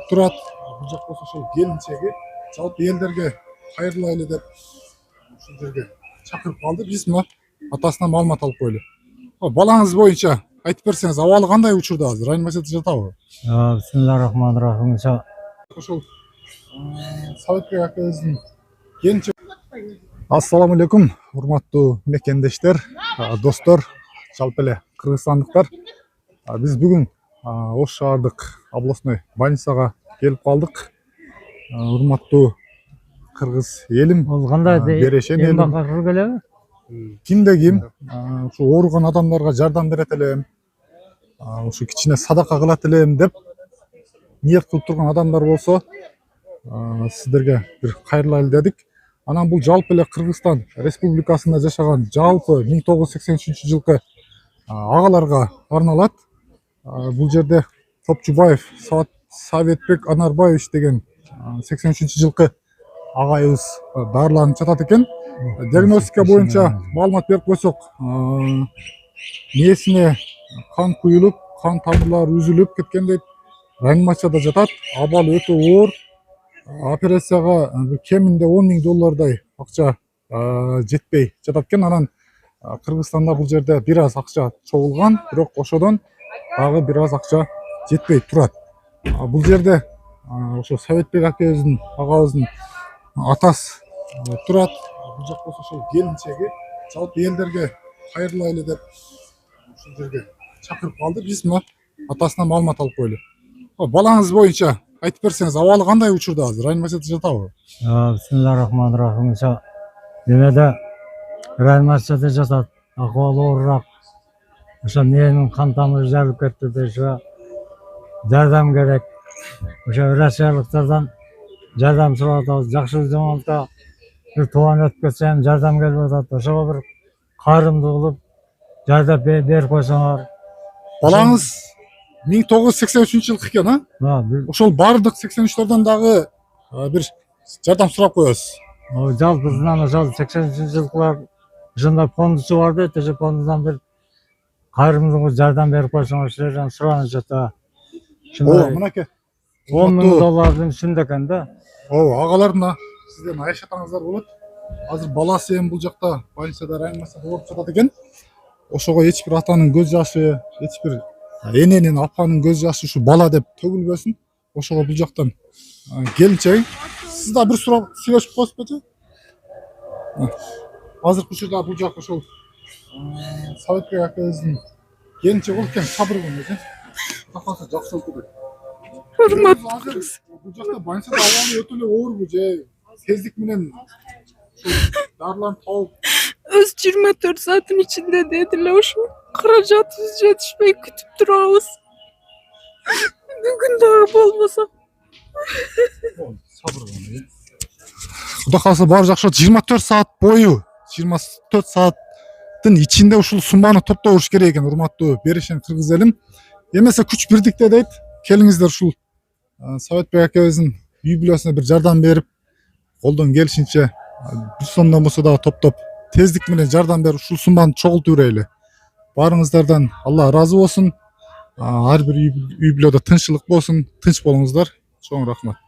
турат. Бул жак болсо ошол келинчеги жалпы элдерге кайрылайлы деп ушул жерге чакырып калды. Биз мына атасынан маалымат алып коелу. Балаңыз боюнча айтып берсеңиз, абалы кандай учурда азыр? Реанимацияда жатабы? Бисмиллахиррахманиррахим. Ошол Сабитбек акабыздын келинчеги. Ассаламу алейкум, урматтуу мекендештер, достор, жалпы эле кыргызстандыктар. Биз бүгүн Ош шаардык областной больницага келип калдык. Урматтуу кыргыз элим, Ол кандай берешен элим. бакыр келеби? Кимде ким ушу ооруган адамдарга жардам берет элем, ушу кичине садака кылат элем деп ниет кылып турган адамдар болсо, сиздерге бир кайрылайлы дедик. Анан бул жалпы эле Кыргызстан Республикасында жашаган жалпы 1983 жылкы агаларга арналат. Бул жерде Топчубаев Сабитбек Анарбаевич деген 83 жылкы агайыбыз дарыланып жатат экен. Диагностика боюнча маалымат берип койсок, мээсине кан куюлуп, кан тамырлары үзүлүп кеткен дейт. Реанимацияда жатат. Абалы өтө оор. Операцияга кеминде $10,000 акча жетпей жатат экен. Анан Кыргызстанда бул жерде бир аз акча чогулган, бирок ошодон дагы бир аз акча жетпей турат. Бул жерде ошо Сабитбек агабыздын атасы турат. Бул жак болсо ошол келинчеги жалпы элдерге кайрылайлы деп ушул жерге чакырып калды. Биз мына атасынан маалымат алып коелу. Балаңыз боюнча айтып берсеңиз, абалы кандай учурда азыр? Реанимацияда жатабы? Бисмиллахиррахманиррахим. Немеде реанимацияда жатат. Акыбалы оорураак. Ошо менин кан тамыры жарылып кетти деши. Жардам керек. Ошо россиялыктардан жардам сурап атабыз. Жакшы жаманатка бир тууган өтүп кетсе эми жардам келип атат. Ошого бир кайрымдуу кылып жардам берип койсоңор. Балаңыз 1983 жылкы экен, ошол бардык 83-төрдөн дагы бир жардам сурап коебуз. Жалпысынан ошол 80 жылкылар ошондой фондусу бар дейт. Ошо фондудан бир кайрымдуу жардам берип койсоңор силерден суранышат да. Мынакей $10,000 үстүндө экен да. Агаларына сиздердин аяшатаңыздар болот. Азыр баласы эми бул жакта больницада, реанимацияда ооруп жатат экен. Ошого эч бир атанын көз жашы, эч бир эненин, апанын көз жашы ушу бала деп төгүлбөсүн. Ошого бул жактан келинчеги сиз да бир сурап сүйлөшүп коесузбу? Азыркы учурда бул жак ошол Сабитбек акабыздын келинчеги болуп экен, сабыргыңыз, капасы жакшы болду. Урматтуу. Бул жакта больницада абалы өтө эле оорбу же тездик менен дарыланып тауып? Өз 24 сааттын ичинде дедиле, ошо каражатыбыз жетишпей күтүп турабыз. Бүгүн дагы болбосо. Сабыргыңыз. Кудай кааласа баары жакшы. 24 саат бою, 24 сааттын ичинде ушул сумманы топтоп уруш керек экен, урматтуу берешен кыргыз элим. Эмесе күч бирдикте дейт. Келиңиздер ушул Сабитбек акабыздын үй бүлөсүнө бир жардам берип, колдон келишинче бир сомдон болсо дагы топтоп тездик менен жардам берип ушул сумманы чогултуп берели. Баарыңыздардан Алла ыраазы болсун. Ар бир үй бүлөдө тынччылык болсун. Тынч болуңуздар. Чоң рахмат.